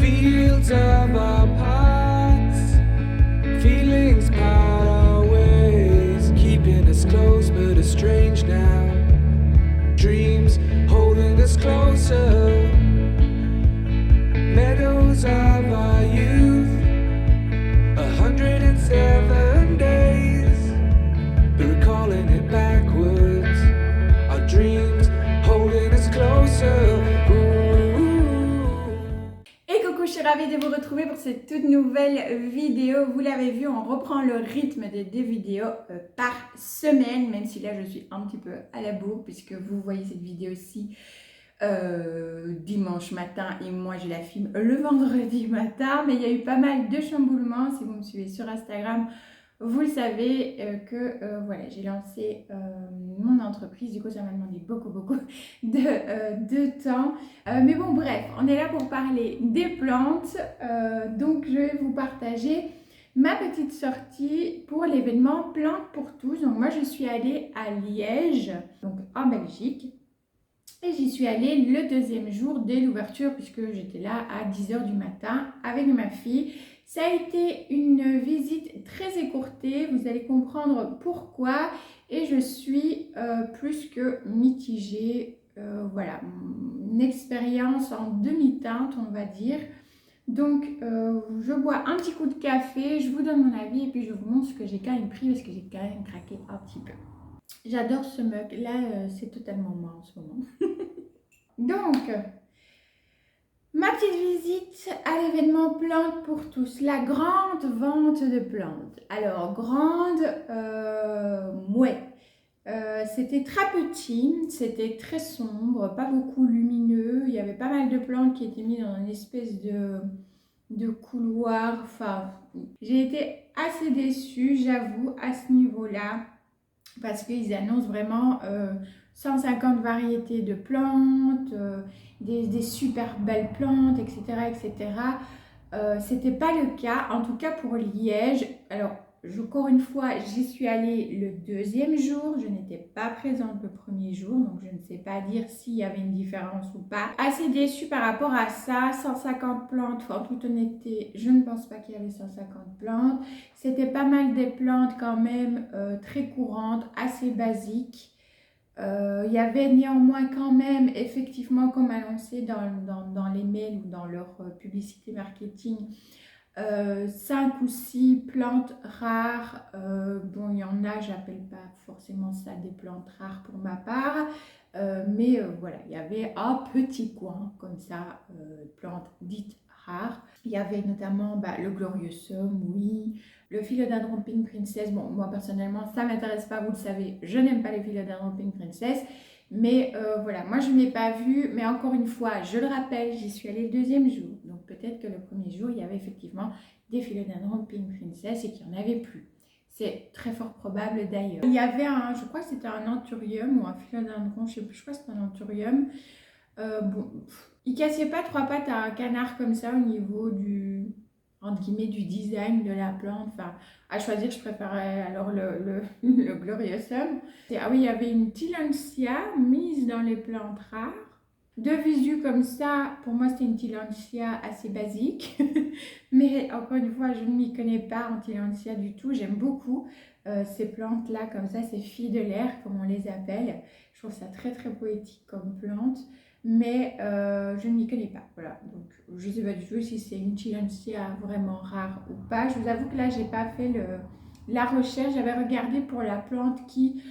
fields of our past, feelings part our ways, keeping us close but estranged now. Dreams holding us closer, meadows of our youth, 107 days, recalling it backwards. Our dreams holding us closer. Et coucou, je suis ravie de vous retrouver pour cette toute nouvelle vidéo. Vous l'avez vu, on reprend le rythme des 2 vidéos par semaine, même si là je suis un petit peu à la bourre puisque vous voyez cette vidéo-ci dimanche matin et moi je la filme le vendredi matin. Mais il y a eu pas mal de chamboulements. Si vous me suivez sur Instagram, vous le savez voilà, j'ai lancé mon entreprise. Du coup, ça m'a demandé beaucoup de temps. Mais bon, bref, on est là pour parler des plantes. Donc, je vais vous partager ma petite sortie pour l'événement Plantes pour tous. Donc, moi, je suis allée à Liège, donc en Belgique. Et j'y suis allée le 2e jour dès l'ouverture puisque j'étais là à 10h du matin avec ma fille. Ça a été une visite très écourtée, vous allez comprendre pourquoi. Et je suis plus que mitigée. Voilà, une expérience en demi-teinte, on va dire. Donc, je bois un petit coup de café, je vous donne mon avis et puis je vous montre ce que j'ai quand même pris parce que j'ai quand même craqué un petit peu. J'adore ce mug, là c'est totalement moi en ce moment. Donc, ma petite visite à l'événement Plantes pour tous, la grande vente de plantes. Alors, grande, ouais, c'était très petit, c'était très sombre, pas beaucoup lumineux. Il y avait pas mal de plantes qui étaient mises dans une espèce de couloir. Enfin, j'ai été assez déçue, j'avoue, à ce niveau-là. Parce qu'ils annoncent vraiment 150 variétés de plantes, des super belles plantes, etc. etc. C'était pas le cas, en tout cas pour Liège. Alors, encore une fois, j'y suis allée le 2e jour. Je n'étais pas présente le 1er jour, donc je ne sais pas dire s'il y avait une différence ou pas. Assez déçue par rapport à ça, 150 plantes, en toute honnêteté, je ne pense pas qu'il y avait 150 plantes. C'était pas mal des plantes quand même très courantes, assez basiques. Il y avait néanmoins quand même, effectivement, comme annoncé dans les mails ou dans leur publicité marketing, 5 ou 6 plantes rares. Bon, il y en a, j'appelle pas forcément ça des plantes rares pour ma part. Mais voilà, il y avait un petit coin comme ça, plantes dites rares. Il y avait notamment le Gloriosum, oui, le Philodendron Pink Princess. Bon, moi personnellement, ça ne m'intéresse pas, vous le savez, je n'aime pas les Philodendron Pink Princess. Mais voilà, moi je ne l'ai pas vu, mais encore une fois, je le rappelle, j'y suis allée le 2e jour. Donc peut-être que le 1er jour, il y avait effectivement des Philodendron Pink Princess et qu'il n'y en avait plus. C'est très fort probable d'ailleurs. Il y avait je crois que c'était un anthurium ou un philodendron, je sais plus, je crois que c'était un anthurium. Bon, il cassait pas 3 pattes à un canard comme ça au niveau du, entre guillemets, du design de la plante. Enfin, à choisir, je préférais alors le Gloriosum. Ah oui, il y avait une Tillandsia mise dans les plantes rares. De visu comme ça, pour moi c'était une Tillandsia assez basique. Mais encore une fois, je ne m'y connais pas en Tillandsia du tout. J'aime beaucoup ces plantes-là comme ça, ces filles de l'air comme on les appelle. Je trouve ça très très poétique comme plante. Mais je ne m'y connais pas, voilà, donc je ne sais pas du tout si c'est une Tillandsia vraiment rare ou pas. Je vous avoue que là, j'ai pas fait la recherche, j'avais regardé pour la plante qui,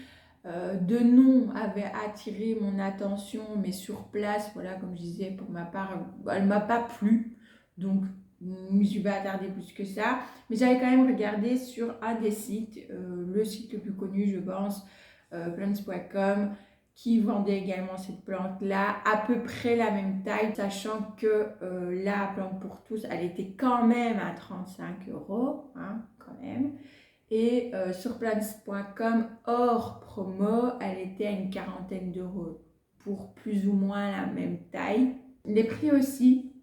de nom, avait attiré mon attention, mais sur place, voilà, comme je disais, pour ma part, elle ne m'a pas plu, donc je ne me suis pas attardée plus que ça. Mais j'avais quand même regardé sur un des sites, le site le plus connu, je pense, plants.com, qui vendait également cette plante-là, à peu près la même taille, sachant que la plante pour tous, elle était quand même à 35 €, hein, quand même. Et sur plants.com, hors promo, elle était à une 40aine d'euros pour plus ou moins la même taille. Les prix aussi,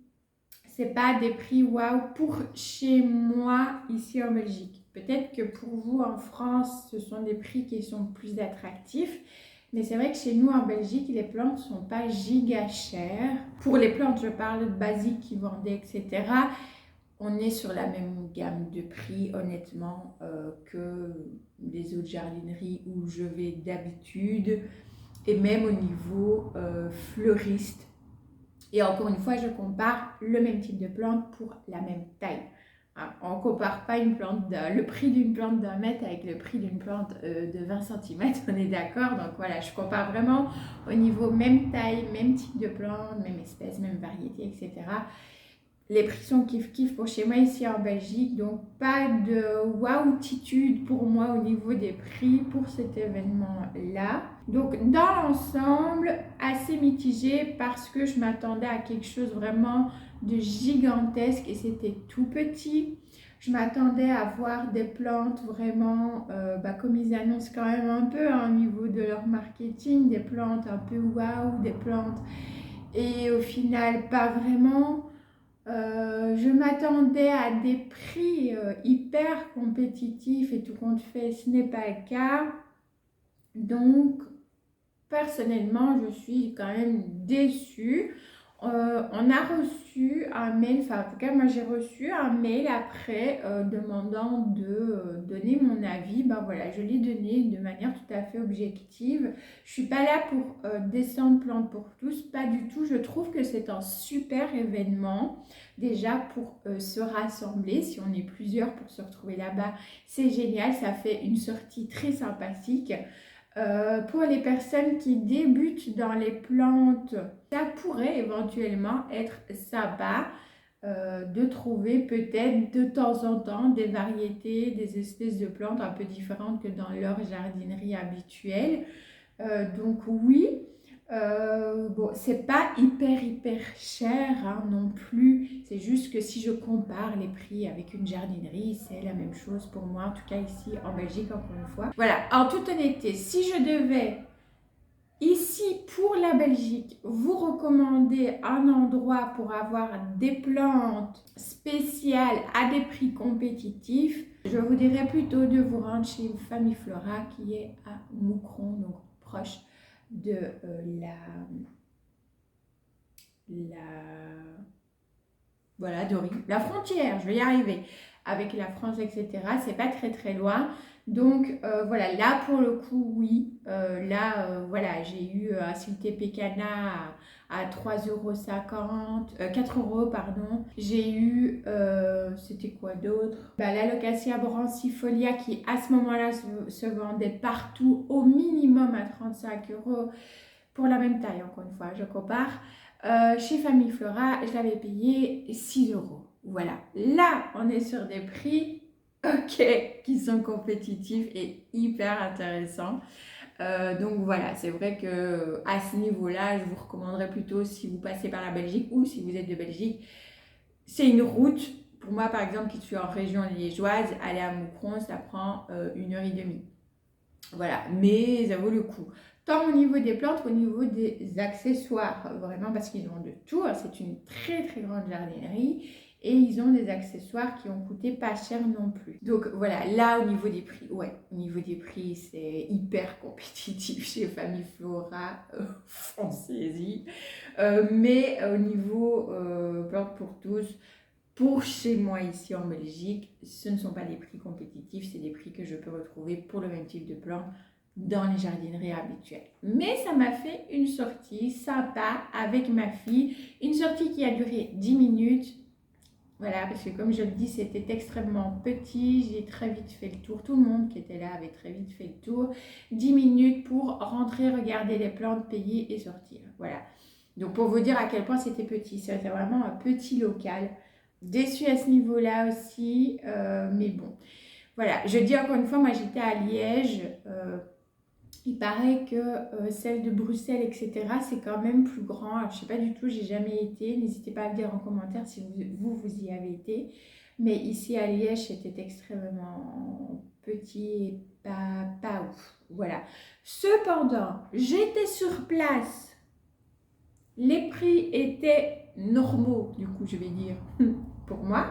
c'est pas des prix waouh pour chez moi ici en Belgique. Peut-être que pour vous en France, ce sont des prix qui sont plus attractifs. Mais c'est vrai que chez nous en Belgique, les plantes ne sont pas giga chères. Pour les plantes, je parle basiques qui vendaient, etc. On est sur la même gamme de prix, honnêtement, que les autres jardineries où je vais d'habitude. Et même au niveau fleuriste. Et encore une fois, je compare le même type de plante pour la même taille. On ne compare pas le prix d'une plante d'1 mètre avec le prix d'une plante de 20 cm, on est d'accord. Donc voilà, je compare vraiment au niveau même taille, même type de plante, même espèce, même variété, etc. Les prix sont kiff-kiff pour chez moi ici en Belgique, donc pas de waouh-titude pour moi au niveau des prix pour cet événement-là. Donc dans l'ensemble, assez mitigé parce que je m'attendais à quelque chose vraiment de gigantesque et c'était tout petit. Je m'attendais à voir des plantes vraiment, comme ils annoncent quand même un peu au niveau de leur marketing, des plantes un peu waouh, des plantes et au final pas vraiment. Je m'attendais à des prix hyper compétitifs et tout compte fait, ce n'est pas le cas. Donc, personnellement, je suis quand même déçue. On a reçu un mail, enfin en tout cas moi j'ai reçu un mail après demandant de donner mon avis. Ben voilà, je l'ai donné de manière tout à fait objective. Je suis pas là pour descendre Plantes pour tous, pas du tout. Je trouve que c'est un super événement déjà pour se rassembler. Si on est plusieurs pour se retrouver là-bas, c'est génial, ça fait une sortie très sympathique. Pour les personnes qui débutent dans les plantes, ça pourrait éventuellement être sympa de trouver peut-être de temps en temps des variétés, des espèces de plantes un peu différentes que dans leur jardinerie habituelle. Donc oui, bon, c'est pas hyper cher hein, non plus. C'est juste que si je compare les prix avec une jardinerie, c'est la même chose pour moi, en tout cas ici en Belgique encore une fois. Voilà, en toute honnêteté, si je devais ici pour la Belgique vous recommander un endroit pour avoir des plantes spéciales à des prix compétitifs, je vous dirais plutôt de vous rendre chez Famille Flora qui est à Moucron, donc proche de la frontière, je vais y arriver, avec la France, etc. C'est pas très loin. Donc voilà, là pour le coup, oui. Voilà, j'ai eu un Silté Pécana à 3,50 €, 4 €, pardon. J'ai eu, c'était quoi d'autre? L'Alocasia brancifolia qui à ce moment-là se vendait partout au minimum à 35 € pour la même taille, encore une fois, je compare. Chez Famille Flora, je l'avais payé 6 €. Voilà, là on est sur des prix qui sont compétitifs et hyper intéressants. Donc voilà, c'est vrai que à ce niveau-là, je vous recommanderais plutôt si vous passez par la Belgique ou si vous êtes de Belgique. C'est une route. Pour moi, par exemple, qui suis en région liégeoise, aller à Moucron, ça prend 1h30. Voilà, mais ça vaut le coup. Tant au niveau des plantes qu'au niveau des accessoires, vraiment parce qu'ils ont de tout. C'est une très grande jardinerie et ils ont des accessoires qui ont coûté pas cher non plus. Donc voilà, là au niveau des prix, au niveau des prix c'est hyper compétitif chez Famille Flora, foncez-y. Mais au niveau plantes pour tous, pour chez moi ici en Belgique, ce ne sont pas des prix compétitifs, c'est des prix que je peux retrouver pour le même type de plantes dans les jardineries habituelles. Mais ça m'a fait une sortie sympa avec ma fille, une sortie qui a duré 10 minutes. Voilà, parce que comme je le dis, c'était extrêmement petit, j'ai très vite fait le tour, tout le monde qui était là avait très vite fait le tour. 10 minutes pour rentrer, regarder les plantes, payer et sortir. Voilà, donc pour vous dire à quel point c'était petit, c'était vraiment un petit local. Déçue à ce niveau-là aussi, mais bon. Voilà, je dis encore une fois, moi j'étais à Liège, il paraît que celle de Bruxelles, etc., c'est quand même plus grand. Alors, je ne sais pas du tout, j'ai jamais été. N'hésitez pas à me dire en commentaire si vous y avez été. Mais ici à Liège, c'était extrêmement petit et pas ouf. Voilà. Cependant, j'étais sur place. Les prix étaient normaux, du coup, je vais dire, pour moi.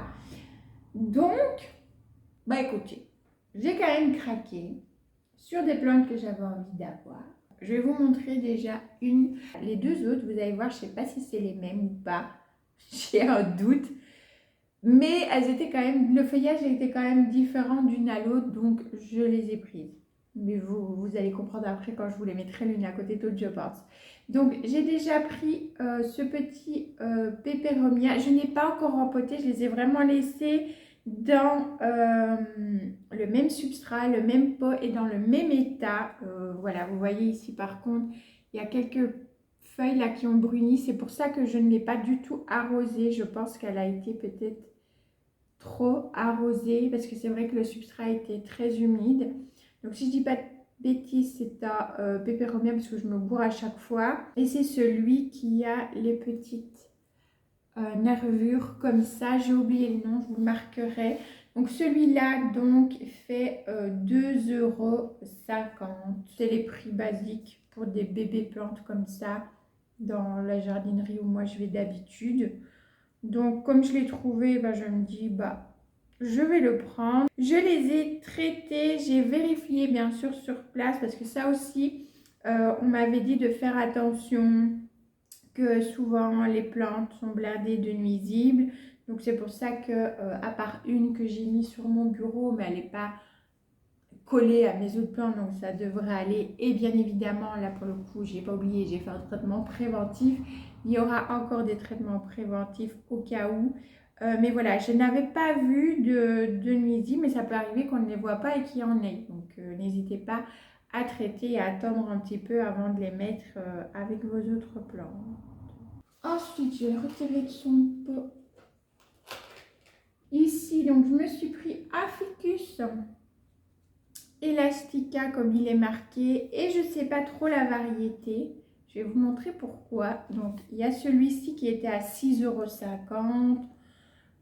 Donc, écoutez, j'ai quand même craqué sur des plantes que j'avais envie d'avoir. je vais vous montrer déjà une. Les deux autres, vous allez voir, je ne sais pas si c'est les mêmes ou pas. J'ai un doute. Mais elles étaient quand même, le feuillage était quand même différent d'une à l'autre, donc je les ai prises. Mais vous allez comprendre après quand je vous les mettrai l'une à côté de l'autre, je pense. Donc j'ai déjà pris ce petit peperomia. Je n'ai pas encore rempoté, je les ai vraiment laissés dans le même substrat, le même pot et dans le même état. Voilà, vous voyez ici par contre, il y a quelques feuilles là qui ont bruni. C'est pour ça que je ne l'ai pas du tout arrosée. Je pense qu'elle a été peut-être trop arrosée parce que c'est vrai que le substrat était très humide. Donc si je dis pas de bêtises, c'est un peperomia parce que je me gourre à chaque fois. Et c'est celui qui a les petites nervures comme ça. J'ai oublié le nom, je vous le marquerai. Donc celui-là donc fait 2,50 €. C'est les prix basiques pour des bébés plantes comme ça dans la jardinerie où moi je vais d'habitude. Donc comme je l'ai trouvé, je me dis je vais le prendre. Je les ai traités, j'ai vérifié bien sûr sur place parce que ça aussi on m'avait dit de faire attention que souvent les plantes sont blindées de nuisibles. Donc c'est pour ça que à part une que j'ai mis sur mon bureau, mais elle n'est pas collée à mes autres plantes, donc ça devrait aller. Et bien évidemment, là pour le coup, j'ai pas oublié, j'ai fait un traitement préventif. Il y aura encore des traitements préventifs au cas où. Mais voilà, je n'avais pas vu de nuisibles, mais ça peut arriver qu'on ne les voit pas et qu'il y en ait. Donc n'hésitez pas à traiter et à attendre un petit peu avant de les mettre avec vos autres plantes. Ensuite, je vais le retirer de son pot. Ici, donc je me suis pris un ficus Elastica comme il est marqué et je ne sais pas trop la variété. Je vais vous montrer pourquoi. Donc il y a celui-ci qui était à 6,50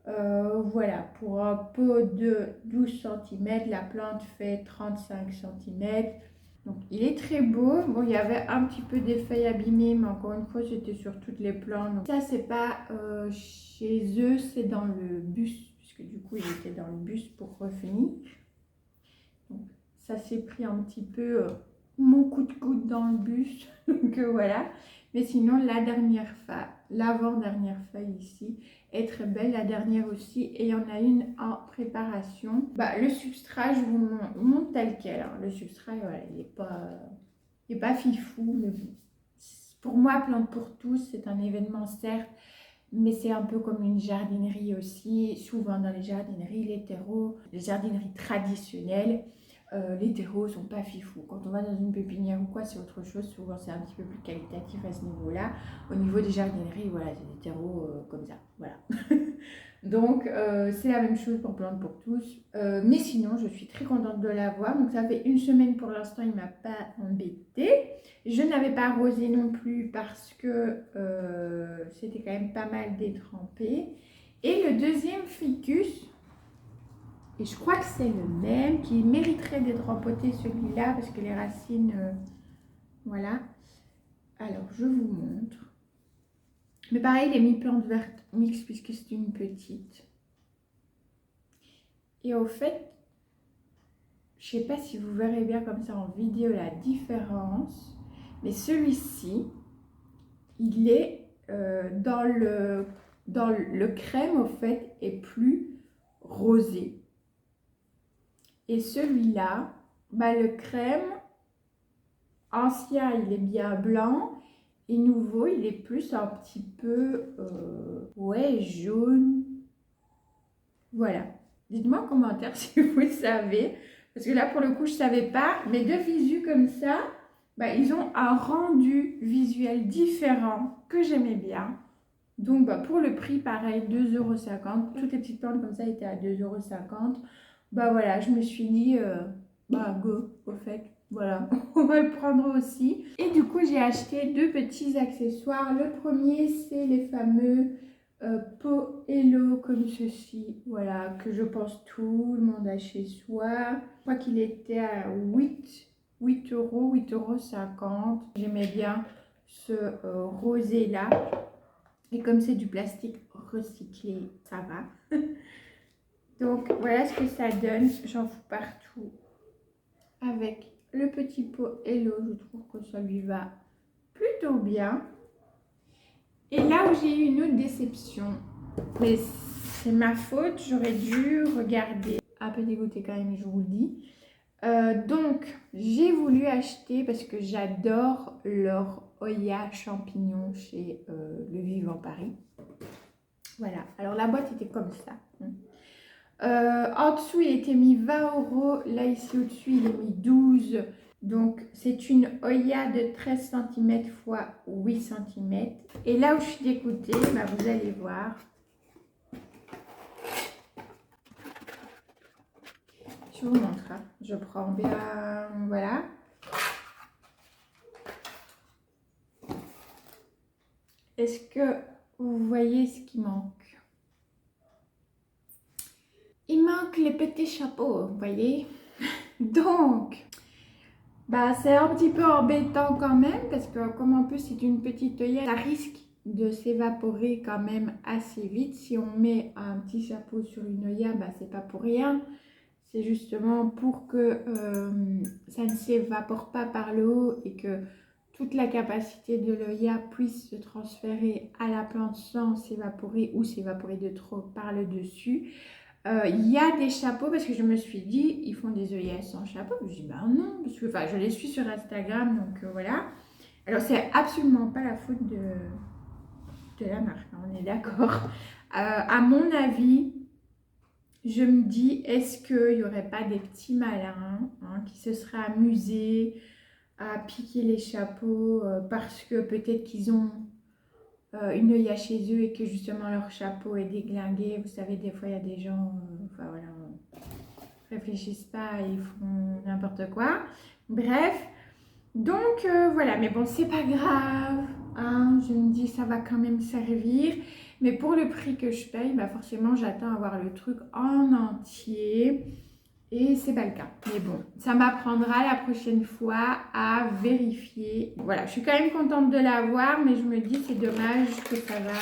€. Voilà, pour un pot de 12 cm, la plante fait 35 cm. Donc il est très beau. Bon, il y avait un petit peu des feuilles abîmées, mais encore une fois, c'était sur toutes les plantes. Donc, ça, c'est pas chez eux, c'est dans le bus, puisque du coup, j'étais dans le bus pour revenir. Donc, ça s'est pris un petit peu mon coup de coude dans le bus. Donc voilà. Mais sinon, la dernière feuille, l'avant-dernière feuille ici est très belle. La dernière aussi. Et il y en a une en préparation. Le substrat, je vous montre tel quel. Hein. Le substrat, voilà, il n'est pas fifou. Mais bon. Pour moi, Plante pour tous, c'est un événement certes. Mais c'est un peu comme une jardinerie aussi. Souvent dans les jardineries, les jardineries traditionnelles, les terreaux sont pas fifous. Quand on va dans une pépinière ou quoi, c'est autre chose. Souvent, c'est un petit peu plus qualitatif à ce niveau-là. Au niveau des jardineries, voilà, c'est des terreaux comme ça. Voilà. Donc, c'est la même chose pour Plante pour tous. Mais sinon, je suis très contente de l'avoir. Donc, ça fait une semaine pour l'instant, il ne m'a pas embêtée. Je n'avais pas arrosé non plus parce que c'était quand même pas mal détrempé. Et le deuxième ficus, et je crois que c'est le même, qui mériterait d'être rempoté celui-là parce que les racines, voilà. Alors, je vous montre. Mais pareil, les mi-plantes vertes mixtes puisque c'est une petite. Et au fait, je ne sais pas si vous verrez bien comme ça en vidéo la différence. Mais celui-ci, il est dans le crème, au fait, est plus rosé. Et celui-là, le crème ancien, il est bien blanc. Et nouveau, il est plus un petit peu, jaune. Voilà. Dites-moi en commentaire si vous savez. Parce que là, pour le coup, je ne savais pas. Mais de visu comme ça, ils ont un rendu visuel différent que j'aimais bien. Donc, pour le prix, pareil, 2,50 €. Toutes les petites plantes comme ça étaient à 2,50 €. Voilà, je me suis dit, go, au fait. Voilà, on va le prendre aussi. Et du coup, j'ai acheté deux petits accessoires. Le premier, c'est les fameux pot Hello comme ceci. Voilà, que je pense tout le monde a chez soi. Je crois qu'il était à 8,50 €. J'aimais bien ce rosé là. Et comme c'est du plastique recyclé, ça va. Donc voilà ce que ça donne. J'en fous partout avec le petit pot Hello, je trouve que ça lui va plutôt bien. Et là où j'ai eu une autre déception, mais c'est ma faute, j'aurais dû regarder. Un peu dégoûtée quand même, je vous le dis. Donc, j'ai voulu acheter parce que j'adore leur Oya champignons chez Le Vivant Paris. Voilà, alors la boîte était comme ça. En dessous, il était mis 20 €. Là, ici au-dessus, il est mis 12. Donc, c'est une Oya de 13 cm x 8 cm. Et là où je suis dégoûtée, bah, vous allez voir. Je vous montre. Hein. Je prends bien. Voilà. Est-ce que vous voyez ce qui manque? Il manque les petits chapeaux, vous voyez. Donc, bah, c'est un petit peu embêtant quand même parce que comme en plus c'est une petite œillette, ça risque de s'évaporer quand même assez vite. Si on met un petit chapeau sur une œillette, bah, c'est pas pour rien. C'est justement pour que ça ne s'évapore pas par le haut et que toute la capacité de l'œillette puisse se transférer à la plante sans s'évaporer ou s'évaporer de trop par le dessus. Il y a des chapeaux parce que je me suis dit, ils font des œillets sans chapeau. Je me suis dit, ben non, parce que je les suis sur Instagram, donc voilà. Alors, c'est absolument pas la faute de la marque, hein, on est d'accord. À mon avis, je me dis, est-ce qu'il n'y aurait pas des petits malins hein, qui se seraient amusés à piquer les chapeaux parce que peut-être qu'ils ont une œillette chez eux et que justement leur chapeau est déglingué. Vous savez, des fois il y a des gens, enfin voilà, réfléchissent pas et ils font n'importe quoi. Bref, donc voilà, mais bon, c'est pas grave. Hein, je me dis, ça va quand même servir. Mais pour le prix que je paye, bah forcément, j'attends à avoir le truc en entier. Et c'est pas le cas. Mais bon, ça m'apprendra la prochaine fois à vérifier. Voilà, je suis quand même contente de l'avoir, mais je me dis c'est dommage que ça va...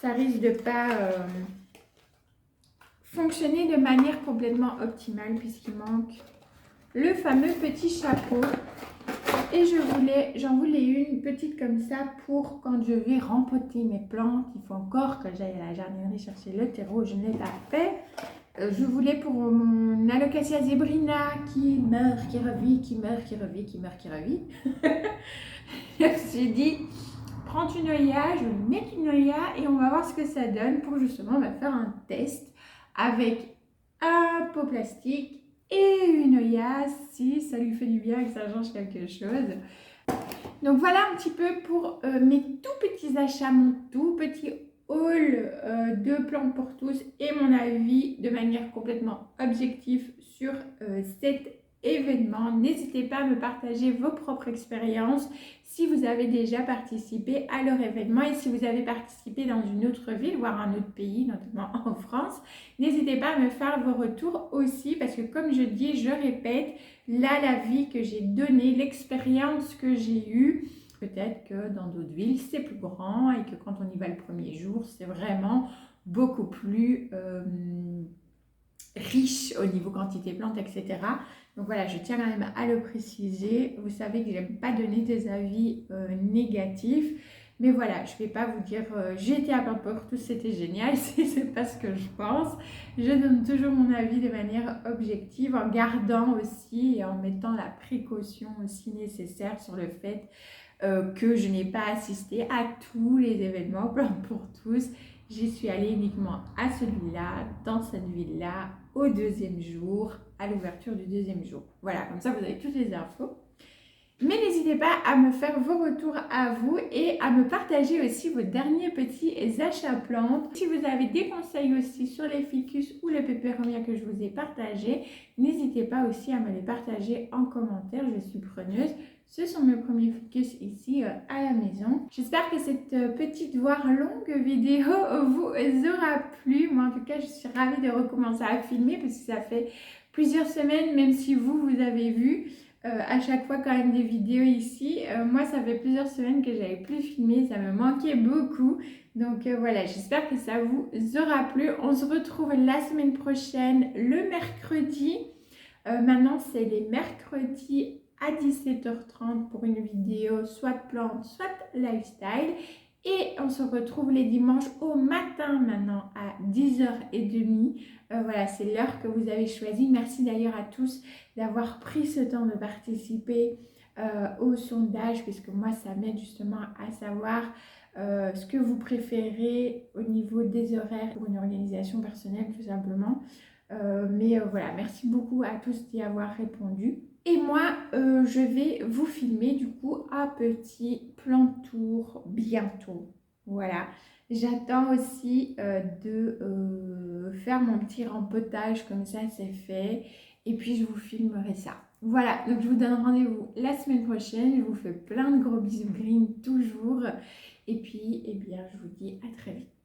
ça risque de pas fonctionner de manière complètement optimale puisqu'il manque le fameux petit chapeau. Et j'en voulais une petite comme ça pour quand je vais rempoter mes plantes. Il faut encore que j'aille à la jardinerie chercher le terreau, je ne l'ai pas fait. Je voulais pour mon Alocasia zebrina qui meurt, qui revit, qui meurt, qui revit, qui meurt, qui revit. Je me suis dit, prends une œillade, je vais mettre une œillade et on va voir ce que ça donne pour justement faire un test avec un pot plastique et une œillade si ça lui fait du bien et que ça change quelque chose. Donc voilà un petit peu pour mes tout petits achats, mon tout petit haul de plantes pour tous et mon avis de manière complètement objective sur cet événement. N'hésitez pas à me partager vos propres expériences si vous avez déjà participé à leur événement et si vous avez participé dans une autre ville, voire un autre pays, notamment en France. N'hésitez pas à me faire vos retours aussi parce que comme je dis, je répète, là l'avis que j'ai donné, l'expérience que j'ai eue, peut-être que dans d'autres villes, c'est plus grand et que quand on y va le premier jour, c'est vraiment beaucoup plus riche au niveau quantité plantes, etc. Donc voilà, je tiens quand même à le préciser. Vous savez que j'aime pas donner des avis négatifs. Mais voilà, je ne vais pas vous dire j'ai été à Plantes pour tous, c'était génial, c'est pas ce que je pense. Je donne toujours mon avis de manière objective en gardant aussi et en mettant la précaution aussi nécessaire sur le fait que je n'ai pas assisté à tous les événements Plantes pour tous. J'y suis allée uniquement à celui-là, dans cette ville-là, au deuxième jour, à l'ouverture du deuxième jour. Voilà, comme ça vous avez toutes les infos. Mais n'hésitez pas à me faire vos retours à vous et à me partager aussi vos derniers petits achats plantes. Si vous avez des conseils aussi sur les ficus ou le peperomia que je vous ai partagé, n'hésitez pas aussi à me les partager en commentaire, je suis preneuse. Ce sont mes premiers ficus ici à la maison. J'espère que cette petite voire longue vidéo vous aura plu. Moi en tout cas je suis ravie de recommencer à filmer parce que ça fait plusieurs semaines, même si vous avez vu à chaque fois quand même des vidéos ici. Moi ça fait plusieurs semaines que j'avais plus filmé, ça me manquait beaucoup. Donc voilà, j'espère que ça vous aura plu. On se retrouve la semaine prochaine, le mercredi. Maintenant, c'est les mercredis à 17h30 pour une vidéo soit plantes, soit lifestyle. Et on se retrouve les dimanches au matin maintenant à 10h30. Voilà, c'est l'heure que vous avez choisie. Merci d'ailleurs à tous d'avoir pris ce temps de participer au sondage, puisque moi, ça m'aide justement à savoir ce que vous préférez au niveau des horaires pour une organisation personnelle, tout simplement. Voilà, merci beaucoup à tous d'y avoir répondu. Et moi, je vais vous filmer du coup un petit plan tour bientôt. Voilà, j'attends aussi de faire mon petit rempotage, comme ça c'est fait. Et puis je vous filmerai ça. Voilà, donc je vous donne rendez-vous la semaine prochaine. Je vous fais plein de gros bisous green toujours. Et puis, eh bien, je vous dis à très vite.